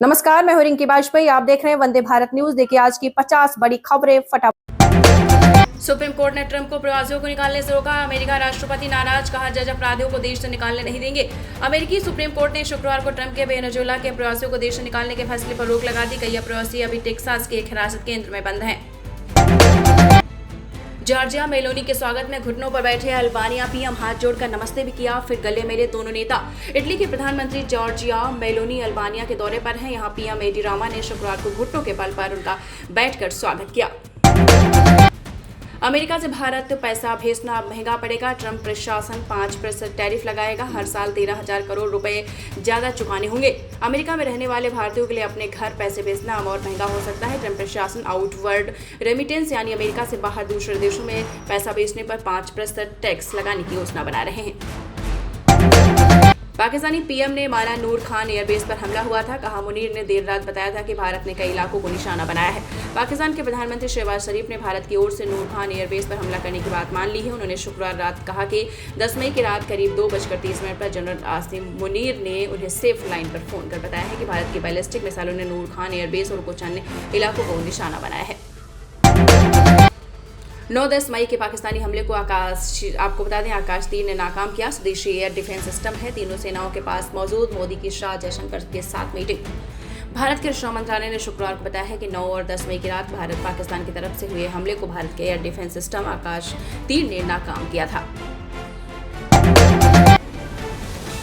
नमस्कार, मैं हूं रिंकी बाजपेयी। आप देख रहे हैं वंदे भारत न्यूज। देखिए आज की 50 बड़ी खबरें फटाफट। सुप्रीम कोर्ट ने ट्रंप को प्रवासियों को निकालने से रोका। अमेरिका राष्ट्रपति नाराज, कहा जज अपराधियों को देश से निकालने नहीं देंगे। अमेरिकी सुप्रीम कोर्ट ने शुक्रवार को ट्रंप के वेनेजुएला के प्रवासियों को देश से निकालने के फैसले पर रोक लगा दी। कई अप्रवासी अभी टेक्सास के एक हिरासत केंद्र में बंद हैं। जॉर्जिया मेलोनी के स्वागत में घुटनों पर बैठे अल्बानिया पीएम, हाथ जोड़कर नमस्ते भी किया, फिर गले मिले दोनों नेता। इटली के प्रधानमंत्री जॉर्जिया मेलोनी अल्बानिया के दौरे पर हैं। यहां पीएम एडी रामा ने शुक्रवार को घुटनों के बल पर उनका बैठकर स्वागत किया। अमेरिका से भारत पैसा भेजना अब महंगा पड़ेगा। ट्रंप प्रशासन 5% टैरिफ लगाएगा। हर साल 13,000 करोड़ रुपए ज्यादा चुकाने होंगे। अमेरिका में रहने वाले भारतीयों के लिए अपने घर पैसे भेजना अब और महंगा हो सकता है। ट्रंप प्रशासन आउटवर्ड रेमिटेंस यानी अमेरिका से बाहर दूसरे देशों में पैसा भेजने पर 5% टैक्स लगाने की योजना बना रहे हैं। पाकिस्तानी पीएम ने माना नूर खान एयरबेस पर हमला हुआ था। कहा मुनीर ने देर रात बताया था कि भारत ने कई इलाकों को निशाना बनाया है। पाकिस्तान के प्रधानमंत्री शहबाज शरीफ ने भारत की ओर से नूर खान एयरबेस पर हमला करने की बात मान ली है। उन्होंने शुक्रवार रात कहा कि 10 मई की रात करीब 2:30 पर जनरल आसिम मुनीर ने उन्हें सेफ लाइन पर फोन कर बताया है कि भारत की बैलिस्टिक मिसाइलों ने नूर खान एयरबेस और कुछ अन्य इलाकों को निशाना बनाया है। 9-10 मई के पाकिस्तानी हमले को आपको बता दें आकाश 3 ने नाकाम किया। स्वदेशी एयर डिफेंस सिस्टम है। तीनों सेनाओं के पास मौजूद। मोदी की शाह जयशंकर के साथ मीटिंग। भारत के रक्षा मंत्रालय ने शुक्रवार को बताया है कि 9 और 10 मई की रात भारत पाकिस्तान की तरफ से हुए हमले को भारत के एयर डिफेंस सिस्टम आकाश 3 ने नाकाम किया था।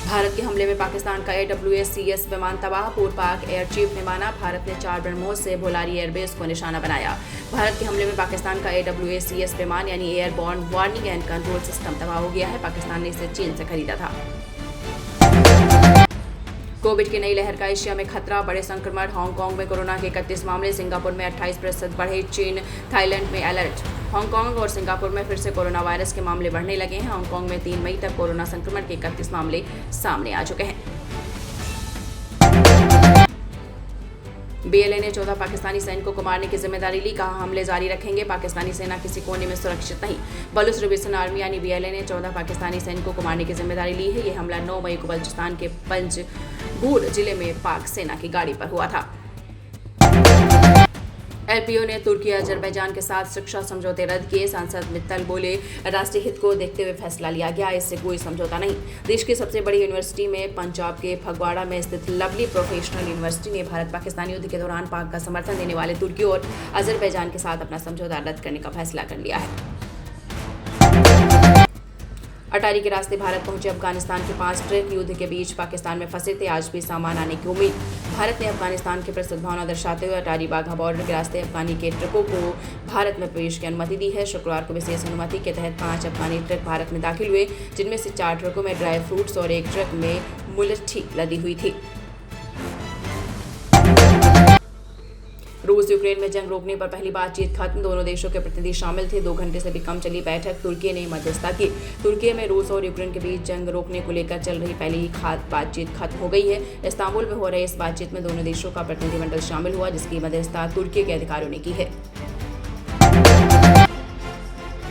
भारत के हमले में पाकिस्तान का AWACS विमान तबाह। पूर्व पाक एयर चीफ ने माना भारत ने 4 ब्रह्मोस से भोलारी एयरबेस को निशाना बनाया। भारत के हमले में पाकिस्तान का AWACS विमान यानी airborne warning and control system तबाह हो गया है। पाकिस्तान ने इसे चीन से खरीदा था। कोविड की नई लहर का एशिया में खतरा। बड़े संक्रमण। हांगकांग में कोरोना के 31 मामले। सिंगापुर में 28% बढ़े। चीन थाईलैंड में अलर्ट। हांगकांग और सिंगापुर में फिर से कोरोना वायरस के मामले बढ़ने लगे हैं। हांगकांग में 3 मई तक कोरोना संक्रमण के 31 मामले सामने आ चुके हैं। BLA ने 14 पाकिस्तानी सैनिकों को मारने की जिम्मेदारी ली। कहा हमले जारी रखेंगे। पाकिस्तानी सेना किसी कोने में सुरक्षित नहीं। बलूच लिबरेशन आर्मी यानी BLA ने 14 पाकिस्तानी सैनिकों को मारने की जिम्मेदारी ली है। यह हमला 9 मई को बलूचिस्तान के पंजगुर जिले में पाक सेना की गाड़ी पर हुआ था। LPO ने तुर्की अजरबैजान के साथ शिक्षा समझौते रद्द किए। सांसद मित्तल बोले राष्ट्रीय हित को देखते हुए फैसला लिया गया, इससे कोई समझौता नहीं। देश की सबसे बड़ी यूनिवर्सिटी में पंजाब के फगवाड़ा में स्थित लवली प्रोफेशनल यूनिवर्सिटी ने भारत पाकिस्तान युद्ध के दौरान पाक का समर्थन देने वाले तुर्की और अजरबैजान के साथ अपना समझौता रद्द करने का फैसला कर लिया है। अटारी के रास्ते भारत पहुंचे अफगानिस्तान के 5 ट्रक। युद्ध के बीच पाकिस्तान में फंसे थे। आज भी सामान आने की उम्मीद। भारत ने अफगानिस्तान के प्रति सद्भावना दर्शाते हुए अटारी वाघा बॉर्डर के रास्ते अफगानी के ट्रकों को भारत में प्रवेश की अनुमति दी है। शुक्रवार को विशेष अनुमति के तहत 5 अफगानी ट्रक भारत में दाखिल हुए, जिनमें से 4 ट्रकों में ड्राई फ्रूट्स और 1 ट्रक में मुलट्ठी लदी हुई थी। रूस यूक्रेन में जंग रोकने पर पहली बातचीत खत्म। दोनों देशों के प्रतिनिधि शामिल थे। 2 घंटे से भी कम चली बैठक। तुर्की ने मध्यस्थता की। तुर्की में रूस और यूक्रेन के बीच जंग रोकने को लेकर चल रही पहली ही बातचीत खत्म हो गई है। इस्तांबुल में हो रही इस बातचीत में दोनों देशों का प्रतिनिधिमंडल शामिल हुआ, जिसकी मध्यस्थता तुर्की के अधिकारियों ने की है।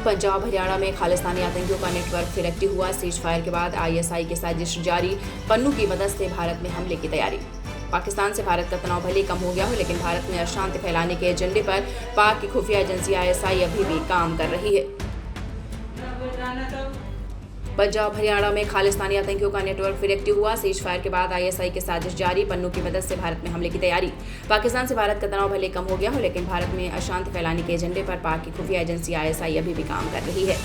पंजाब हरियाणा में खालिस्तानी आतंकियों का नेटवर्क फिर एक्टिव हुआ। सीज फायर के बाद ISI की साजिश जारी। पन्नू की मदद से भारत में हमले की तैयारी। पाकिस्तान से भारत का तनाव भले कम हो गया हो, लेकिन भारत में अशांति फैलाने के एजेंडे पर पाक की खुफिया एजेंसी ISI अभी भी काम कर रही है। पंजाब हरियाणा में खालिस्तानी आतंकियों का नेटवर्क फिर एक्टिव हुआ। सीज फायर के बाद ISI की साजिश जारी। पन्नू की मदद से भारत में हमले की तैयारी। पाकिस्तान से भारत का तनाव भले कम हो गया हो, लेकिन भारत में अशांति फैलाने के एजेंडे पर पाक की खुफिया एजेंसी ISI अभी भी काम कर रही है।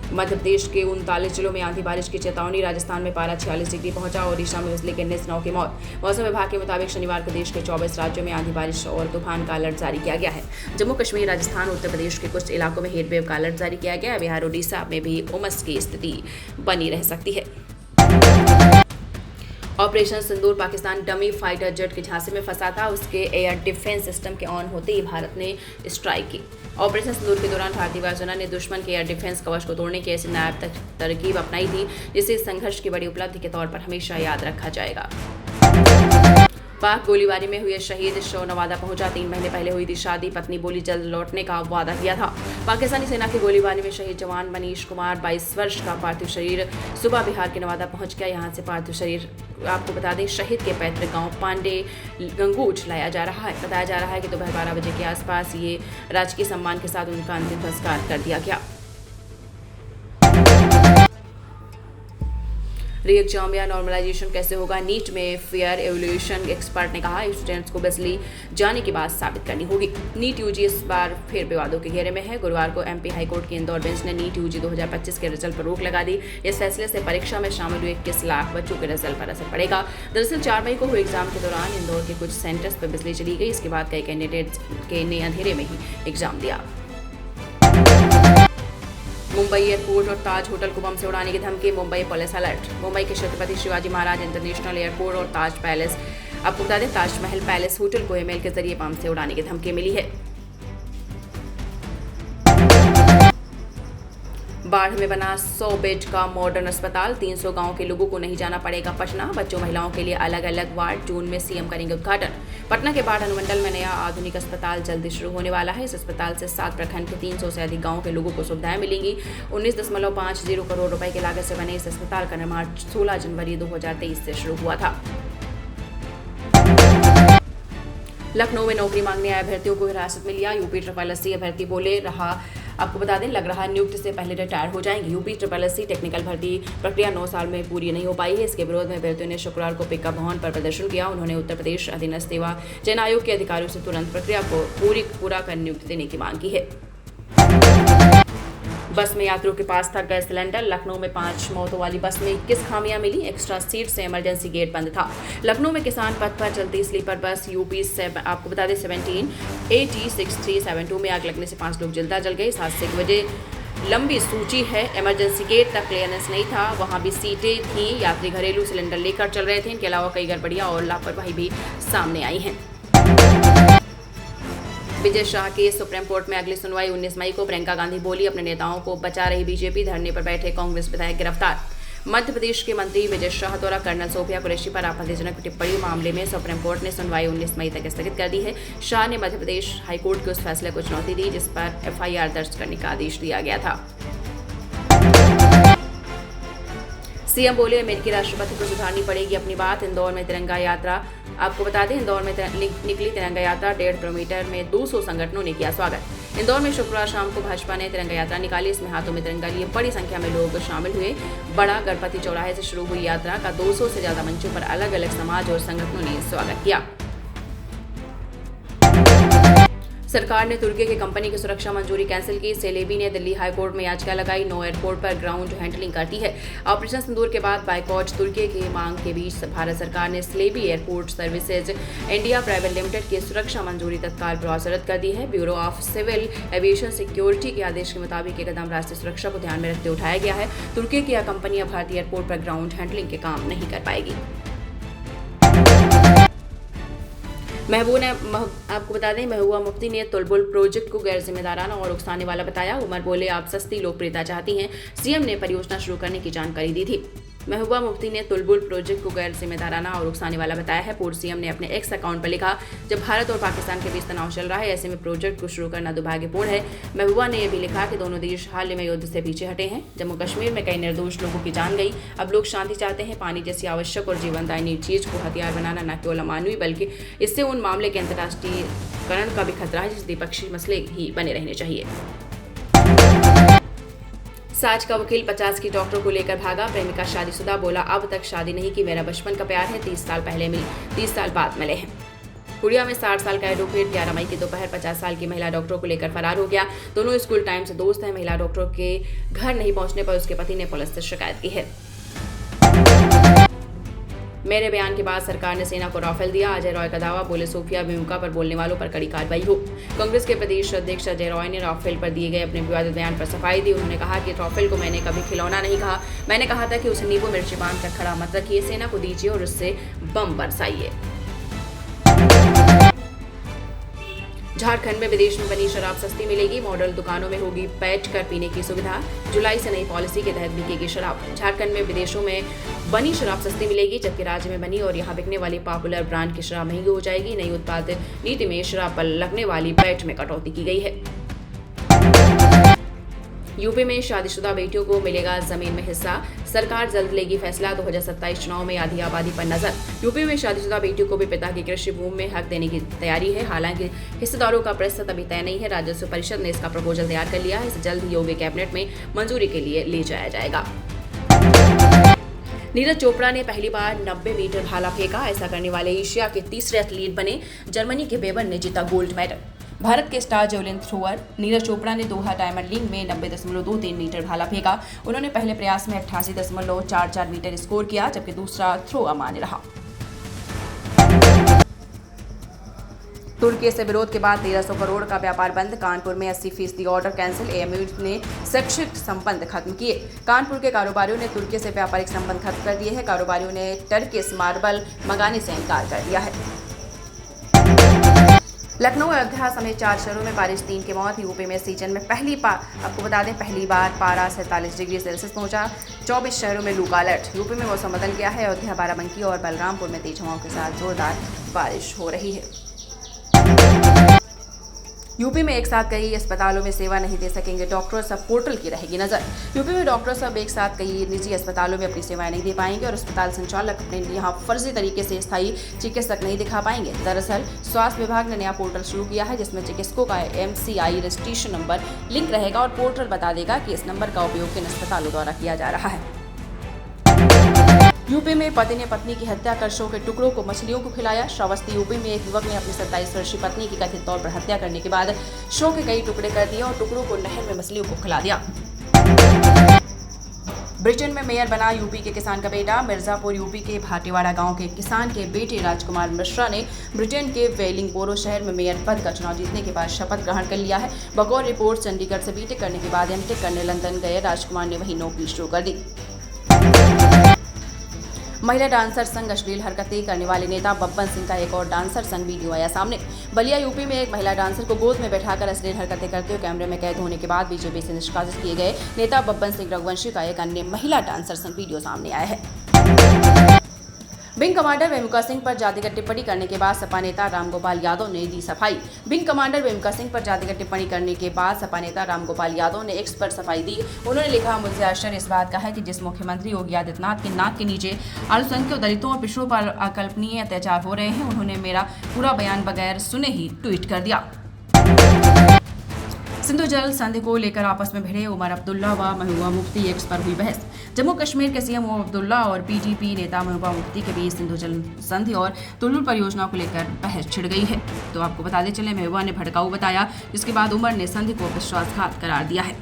मध्य प्रदेश के 39 जिलों में आंधी बारिश की चेतावनी। राजस्थान में पारा 46 डिग्री पहुंचा। ओडिशा में बिजली गिरने से 9 की मौत। मौसम विभाग के मुताबिक शनिवार को देश के 24 राज्यों में आंधी बारिश और तूफान का अलर्ट जारी किया गया है। जम्मू कश्मीर, राजस्थान, उत्तर प्रदेश के कुछ इलाकों में हीट वेव का अलर्ट जारी किया गया है। बिहार, उड़ीसा में भी उमस की स्थिति बनी रह सकती है। ऑपरेशन सिंदूर पाकिस्तान डमी फाइटर जेट के झांसे में फंसा था। उसके एयर डिफेंस सिस्टम के ऑन होते ही भारत ने स्ट्राइक की। ऑपरेशन सिंदूर के दौरान भारतीय वायुसेना ने दुश्मन के एयर डिफेंस कवच को तोड़ने की ऐसी नायाब तरकीब अपनाई थी, जिसे इस संघर्ष की बड़ी उपलब्धि के तौर पर हमेशा याद रखा जाएगा। पाक गोलीबारी में हुए शहीद शव नवादा पहुंचा। 3 महीने पहले हुई थी शादी। पत्नी बोली जल्द लौटने का वादा किया था। पाकिस्तानी सेना की गोलीबारी में शहीद जवान मनीष कुमार 22 वर्ष का पार्थिव शरीर सुबह बिहार के नवादा पहुंच गया। यहां से पार्थिव शरीर आपको बता दें शहीद के पैतृक गांव पांडे गंगूच लाया जा रहा है। बताया जा रहा है कि दोपहर 12 बजे के आसपास ये राजकीय सम्मान के साथ उनका अंतिम संस्कार कर दिया गया। री एग्जाम या नॉर्मलाइजेशन कैसे होगा? नीट में फेयर एवोल्यूशन एक्सपर्ट ने कहा स्टूडेंट्स को बिजली जाने की बात साबित करनी होगी। नीट यूजी इस बार फिर विवादों के घेरे में है। गुरुवार को एमपी हाईकोर्ट की इंदौर बेंच ने नीट यूजी 2025 के रिजल्ट पर रोक लगा दी। इस फैसले से परीक्षा में शामिल हुए 21 लाख बच्चों के रिजल्ट पर असर पड़ेगा। दरअसल 4 मई को हुए एग्जाम के दौरान इंदौर के कुछ सेंटर्स पर बिजली चली गई। इसके बाद कई कैंडिडेट्स ने अंधेरे में ही एग्जाम दिया। मुंबई एयरपोर्ट और ताज होटल को बम से उड़ाने की धमकी। Mumbai police alert. मुंबई के छत्रपति शिवाजी महाराज इंटरनेशनल एयरपोर्ट और ताज पैलेस आपको बता दें ताजमहल पैलेस होटल को ईमेल के जरिए बम से उड़ाने की धमकी मिली है। बाढ़ में बना 100 बेड का मॉडर्न अस्पताल। 300 गांव के लोगों को नहीं जाना पड़ेगा पटना। बच्चों महिलाओं के लिए अलग अलग वार्ड। जून में सीएम करेंगे उद्घाटन। पटना के बाढ़ अनुमंडल में नया आधुनिक अस्पताल जल्दी शुरू होने वाला है। इस अस्पताल से 7 प्रखंड के 300 से अधिक गांव के लोगों को सुविधाएं मिलेंगी। 19.50 करोड़ रुपए की लागत से बने इस अस्पताल का निर्माण 16 जनवरी 2023 से शुरू हुआ था। लखनऊ में नौकरी मांगने आए अभ्यर्थियों को हिरासत में लिया। यूपी SSSC अभ्यर्थी बोले रहा आपको बता दें लग रहा नियुक्ति से पहले रिटायर हो जाएंगे। यूपी SSSC टेक्निकल भर्ती प्रक्रिया 9 साल में पूरी नहीं हो पाई है। इसके विरोध में अभ्यर्थियों ने शुक्रवार को पिकअप भवन पर प्रदर्शन किया। उन्होंने उत्तर प्रदेश अधीनस्थ सेवा चयन आयोग के अधिकारियों से तुरंत प्रक्रिया को पूरा कर नियुक्ति देने की मांग की है। बस में यात्रियों के पास था गैस सिलेंडर। लखनऊ में 5 मौतों वाली बस में 21 खामियां मिली। एक्स्ट्रा सीट से इमरजेंसी गेट बंद था। लखनऊ में किसान पथ पर चलती स्लीपर बस यूपी आपको बता दें 17 AT6372 में आग लगने से 5 लोग जिंदा जल गए। इस हादसे की वजह लंबी सूची है। इमरजेंसी गेट तक क्लियरेंस नहीं था। वहां भी सीटें थी। यात्री घरेलू सिलेंडर लेकर चल रहे थे। इनके अलावा कई गड़बड़ियां और लापरवाही भी सामने आई हैं। विजय शाह की सुप्रीम कोर्ट में अगली सुनवाई 19 मई को। प्रियंका गांधी बोली अपने नेताओं को बचा रही बीजेपी। धरने पर बैठे कांग्रेस विधायक गिरफ्तार। मध्य प्रदेश के मंत्री विजय शाह द्वारा कर्नल सोफिया कुरैशी पर आपत्तिजनक टिप्पणी मामले में सुप्रीम कोर्ट ने सुनवाई 19 मई तक स्थगित कर दी है। शाह ने मध्य प्रदेश हाईकोर्ट के उस फैसले को चुनौती दी जिस पर FIR दर्ज करने का आदेश दिया गया था। सीएम बोले अमेरिकी राष्ट्रपति को सुधारनी पड़ेगी अपनी बात। इंदौर में तिरंगा यात्रा आपको बता दें इंदौर में निकली तिरंगा यात्रा। 1.5 किलोमीटर में 200 संगठनों ने किया स्वागत। इंदौर में शुक्रवार शाम को भाजपा ने तिरंगा यात्रा निकाली। इसमें हाथों में तिरंगा लिए बड़ी संख्या में लोग शामिल हुए। बड़ा गणपति चौराहे से शुरू हुई यात्रा का 200 से ज्यादा मंचों पर अलग अलग समाज और संगठनों ने स्वागत किया। सरकार ने तुर्की की कंपनी की सुरक्षा मंजूरी कैंसिल की। सेलेबी ने दिल्ली हाईकोर्ट में याचिका लगाई। नो एयरपोर्ट पर ग्राउंड हैंडलिंग करती है। ऑपरेशन सिंदूर के बाद बाइकॉट तुर्की की मांग के बीच भारत सरकार ने Celebi airport services India private limited की सुरक्षा मंजूरी तत्काल प्रभाव से रद्द कर दी है। Bureau of Civil Aviation Security के आदेश के मुताबिक ये कदम राष्ट्रीय सुरक्षा को ध्यान में रखते उठाया गया है। तुर्की की यह कंपनी अब भारतीय एयरपोर्ट पर ग्राउंड हैंडलिंग के काम नहीं कर पाएगी। आपको बता दें महबूबा मुफ्ती ने तुलबुल प्रोजेक्ट को गैर जिम्मेदाराना और उकसाने वाला बताया। उमर बोले आप सस्ती लोकप्रियता चाहती हैं। सीएम ने परियोजना शुरू करने की जानकारी दी थी। महबूबा मुफ्ती ने तुलबुल प्रोजेक्ट को गैर जिम्मेदाराना और उकसाने वाला बताया है। पूर्व सीएम ने अपने एक्स अकाउंट पर लिखा जब भारत और पाकिस्तान के बीच तनाव चल रहा है ऐसे में प्रोजेक्ट को शुरू करना दुर्भाग्यपूर्ण है। महबूबा ने यह भी लिखा कि दोनों देश हाल ही में युद्ध से पीछे हटे हैं। जम्मू कश्मीर में कई निर्दोष लोगों की जान गई। अब लोग शांति चाहते हैं। पानी जैसी आवश्यक और जीवनदायिनी चीज को हथियार बनाना न केवल अमानवीय बल्कि इससे उन मामले के अंतर्राष्ट्रीयकरण का भी खतरा है जिस द्विपक्षीय मसले ही बने रहने चाहिए। साज का वकील 50 की डॉक्टर को लेकर भागा। प्रेमिका शादीशुदा बोला अब तक शादी नहीं की। मेरा बचपन का प्यार है। 30 साल पहले मिली 30 साल बाद मिले हैं। कुड़िया में 60 साल का एडवोकेट 11 मई की दोपहर 50 साल की महिला डॉक्टर को लेकर फरार हो गया। दोनों स्कूल टाइम से दोस्त हैं। महिला डॉक्टर के घर नहीं पहुंचने पर उसके पति ने पुलिस से शिकायत की है। मेरे बयान के बाद सरकार ने सेना को राफेल दिया। अजय रॉय का दावा बोले सोफिया विमुका पर बोलने वालों पर कड़ी कार्रवाई हो। कांग्रेस के प्रदेश अध्यक्ष अजय रॉय ने राफेल पर दिए गए अपने विवादित बयान पर सफाई दी। उन्होंने कहा कि राफेल को मैंने कभी खिलौना नहीं कहा। मैंने कहा था कि उसे नींबू मिर्ची बांध कर खड़ा मत रखिए। सेना को दीजिए और उससे बम बरसाइए। झारखंड में विदेश में बनी शराब सस्ती मिलेगी, मॉडल दुकानों में होगी बैठकर पीने की सुविधा। जुलाई से नई पॉलिसी के तहत बिकेगी शराब। झारखंड में विदेशों में बनी शराब सस्ती मिलेगी, जबकि राज्य में बनी और यहां बिकने वाली पॉपुलर ब्रांड की शराब महंगी हो जाएगी। नई उत्पाद नीति में शराब पर लगने वाली वैट में कटौती की गई है। यूपी में शादीशुदा बेटियों को मिलेगा जमीन में हिस्सा, सरकार जल्द लेगी फैसला। 2027 चुनाव में आधी आबादी पर नजर। यूपी में शादीशुदा बेटियों को भी पिता की कृषि भूमि में हक देने की तैयारी है। हालांकि हिस्सेदारों का प्रतिशत अभी तय नहीं है। राजस्व परिषद ने इसका प्रपोजल तैयार कर लिया है। इसे जल्द ही योगी कैबिनेट में मंजूरी के लिए ले जाया जाएगा। नीरज चोपड़ा ने पहली बार 90 मीटर भाला फेंका। ऐसा करने वाले एशिया के तीसरे एथलीट बने। जर्मनी के बेवन ने जीता गोल्ड मेडल। भारत के star javelin thrower Neeraj Chopra ने दोहा डायमंड लीग में 90.23 मीटर भाला फेंका। उन्होंने पहले प्रयास में 88.44 मीटर स्कोर किया, जबकि दूसरा थ्रो अमान्य रहा। तुर्की से विरोध के बाद 1300 करोड़ का व्यापार बंद। कानपुर में 80% ऑर्डर कैंसिल। एएमयू ने शैक्षिक संबंध खत्म किए। कानपुर के कारोबारियों ने तुर्की से व्यापारिक संबंध खत्म कर दिए हैं। कारोबारियों ने टर्किश मार्बल मंगाने से इनकार कर दिया है। लखनऊ अयोध्या समेत 4 शहरों में बारिश, 3 की मौत। यूपी में सीजन में आपको बता दें पहली बार पारा 47 डिग्री सेल्सियस पहुंचा। 24 शहरों में लू का अलर्ट। यूपी में मौसम बदल गया है। अयोध्या, बाराबंकी और बलरामपुर में तेज हवाओं के साथ जोरदार बारिश हो रही है। यूपी में एक साथ कई अस्पतालों में सेवा नहीं दे सकेंगे डॉक्टर, सब पोर्टल की रहेगी नजर। यूपी में डॉक्टर सब एक साथ कई निजी अस्पतालों में अपनी सेवाएं नहीं दे पाएंगे और अस्पताल संचालक अपने यहां फर्जी तरीके से स्थायी चिकित्सक नहीं दिखा पाएंगे। दरअसल स्वास्थ्य विभाग ने नया पोर्टल शुरू किया है, जिसमें चिकित्सकों का MCI रजिस्ट्रेशन नंबर लिंक रहेगा और पोर्टल बता देगा कि इस नंबर का उपयोग किन अस्पतालों द्वारा किया जा रहा है। यूपी में पति ने पत्नी की हत्या कर शव के टुकड़ों को मछलियों को खिलाया। श्रावस्ती यूपी में एक युवक ने अपनी 27 वर्षीय पत्नी की कथित तौर पर हत्या करने के बाद शव के कई टुकड़े कर दिए और टुकड़ों को नहर में मछलियों को खिला दिया। ब्रिटेन में मेयर बना यूपी के किसान का बेटा। मिर्जापुर यूपी के भाटीवाड़ा गांव के किसान के बेटे राजकुमार मिश्रा ने ब्रिटेन के वेलिंगबोरो शहर में मेयर पद का चुनाव जीतने के बाद शपथ ग्रहण कर लिया है। बकौर रिपोर्ट चंडीगढ़ से बीटेक करने के बाद एमटेक करने लंदन गए राजकुमार ने वहीं नौकरी शुरू कर दी। महिला डांसर संग अश्लील हरकतें करने वाले नेता बब्बन सिंह का एक और डांसर संग वीडियो आया सामने। बलिया यूपी में एक महिला डांसर को गोद में बैठाकर अश्लील हरकतें करते हुए कैमरे में कैद होने के बाद बीजेपी से निष्कासित किए गए नेता बब्बन सिंह रघुवंशी का एक अन्य महिला डांसर संग वीडियो सामने आया है। विंग कमांडर वेमुका सिंह पर जातिगत टिप्पणी करने के बाद सपा नेता रामगोपाल यादव ने दी सफाई। विंग कमांडर वेमुका सिंह पर जातिगत टिप्पणी करने के बाद सपा नेता रामगोपाल यादव ने एक्स पर सफाई दी। उन्होंने लिखा, मुझे आश्चर्य इस बात का है कि जिस मुख्यमंत्री योगी आदित्यनाथ के नाक के नीचे अल्पसंख्यकों, दलितों और पिछड़ों पर अकल्पनीय अत्याचार हो रहे हैं, उन्होंने मेरा पूरा बयान बगैर सुने ही ट्वीट कर दिया। सिंधु जल संधि को लेकर आपस में भिड़े उमर अब्दुल्ला व महबूबा मुफ्ती एक्स पर हुई बहस। जम्मू कश्मीर के सीएम अब्दुल्ला और पीडीपी नेता महबूबा मुफ्ती के बीच सिंधु जल संधि और तुल्लुल परियोजना को लेकर बहस छिड़ गई है। तो आपको बताते चले, महबूबा ने भड़काऊ बताया, जिसके बाद उमर ने संधि को विश्वासघात करार दिया है।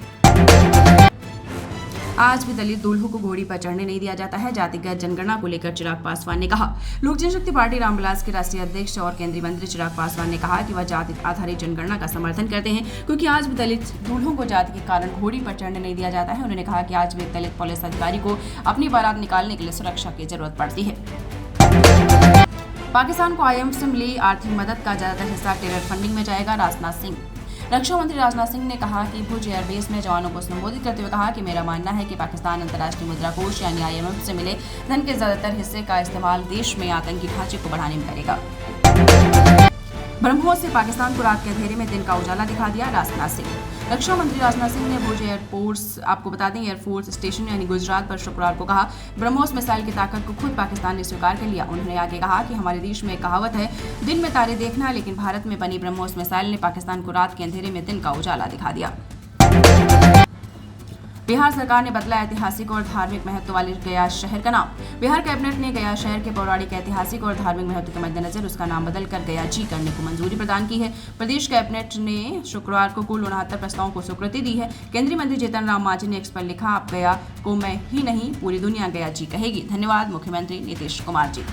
आज भी दलित दूल्हों को घोड़ी पर चढ़ने नहीं दिया जाता है, जातिगत जनगणना को लेकर चिराग पासवान ने कहा। लोक जनशक्ति पार्टी रामविलास के राष्ट्रीय अध्यक्ष और केंद्रीय मंत्री चिराग पासवान ने कहा कि वह जाति आधारित जनगणना का समर्थन करते हैं, क्योंकि आज भी दलित दूल्हों को जाति के कारण घोड़ी पर चढ़ने नहीं दिया जाता है। उन्होंने कहा कि आज भी एक दलित पुलिस अधिकारी को अपनी बारात निकालने के लिए सुरक्षा की जरूरत पड़ती है। पाकिस्तान को IMF से मिली आर्थिक मदद का ज्यादातर हिस्सा टेरर फंडिंग में जाएगा। राजनाथ सिंह रक्षा मंत्री राजनाथ सिंह ने कहा कि भुज एयरबेस में जवानों को संबोधित करते हुए कहा कि मेरा मानना है कि पाकिस्तान अंतर्राष्ट्रीय मुद्रा कोष यानी IMF से मिले धन के ज्यादातर हिस्से का इस्तेमाल देश में आतंकी ढांचे को बढ़ाने में करेगा। ब्रह्मोस से पाकिस्तान को रात के अंधेरे में दिन का उजाला दिखा दिया। राजनाथ सिंह रक्षा मंत्री राजनाथ सिंह ने भुज एयरपोर्ट्स आपको बता दें एयरफोर्स स्टेशन यानी गुजरात पर शुक्रवार को कहा, ब्रह्मोस मिसाइल की ताकत को खुद पाकिस्तान ने स्वीकार कर लिया। उन्होंने आगे कहा कि हमारे देश में एक कहावत है, दिन में तारे देखना, लेकिन भारत में बनी ब्रह्मोस मिसाइल ने पाकिस्तान को रात के अंधेरे में दिन का उजाला दिखा दिया। बिहार सरकार ने बदला ऐतिहासिक और धार्मिक महत्व वाले गया शहर का नाम। बिहार कैबिनेट ने गया शहर के पौराणिक, ऐतिहासिक और धार्मिक महत्व के मद्देनजर उसका नाम बदलकर गया जी करने को मंजूरी प्रदान की है। प्रदेश कैबिनेट ने शुक्रवार को कुल 69 प्रस्तावों को स्वीकृति दी है। केंद्रीय मंत्री जीतन राम मांझी ने एक्स पर लिखा, अब गया को मैं ही नहीं पूरी दुनिया गया जी कहेगी। धन्यवाद मुख्यमंत्री नीतीश कुमार जी।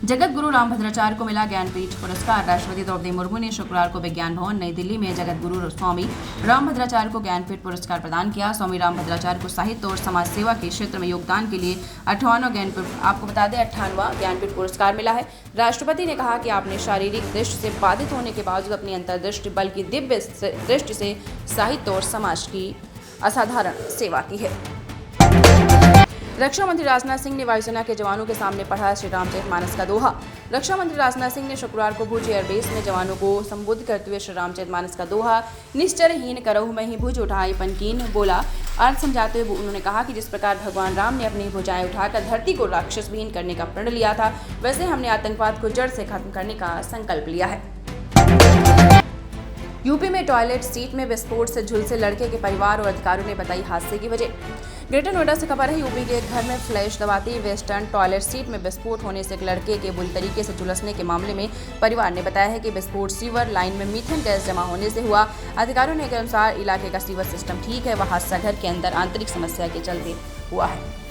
जगत गुरु रामभद्राचार्य को मिला ज्ञानपीठ पुरस्कार। राष्ट्रपति द्रौपदी मुर्मू ने शुक्रवार को विज्ञान भवन नई दिल्ली में जगत गुरु स्वामी रामभद्राचार्य को ज्ञानपीठ पुरस्कार प्रदान किया। स्वामी रामभद्राचार्य को साहित्य और समाज सेवा के क्षेत्र में योगदान के लिए 58वां ज्ञानपीठ, आपको बता दें 58वां ज्ञानपीठ पुरस्कार मिला है। राष्ट्रपति ने कहा कि आपने शारीरिक दृष्टि से बाधित होने के बावजूद अपनी अंतर्दृष्टि बल्कि दिव्य दृष्टि से साहित्य और समाज की असाधारण सेवा की है। रक्षा मंत्री राजनाथ सिंह ने वायुसेना के जवानों के सामने पढ़ा श्री रामचरितमानस का दोहा। रक्षा मंत्री राजनाथ सिंह ने शुक्रवार को भुज एयरबेस में जवानों को संबोधित करते हुए श्री रामचरितमानस का दोहा निश्चरहीन करहु मही भुज उठाई पनकीन बोला। अर्थ समझाते हुए उन्होंने कहा कि जिस प्रकार भगवान राम ने अपनी भुजाएं उठाकर धरती को राक्षस विहीन करने का प्रण लिया था, वैसे हमने आतंकवाद को जड़ से खत्म करने का संकल्प लिया है। यूपी में टॉयलेट सीट में विस्फोट से झुलसे लड़के के परिवार और अधिकारियों ने बताई हादसे की वजह। ग्रेटर नोएडा से खबर है, यूपी के एक घर में फ्लैश दबाती वेस्टर्न टॉयलेट सीट में विस्फोट होने से एक लड़के के बुरी तरीके से झुलसने के मामले में परिवार ने बताया है कि विस्फोट सीवर लाइन में मीथेन गैस जमा होने से हुआ। अधिकारियों के अनुसार इलाके का सीवर सिस्टम ठीक है, वह हादसा घर के अंदर आंतरिक समस्या के चलते हुआ है।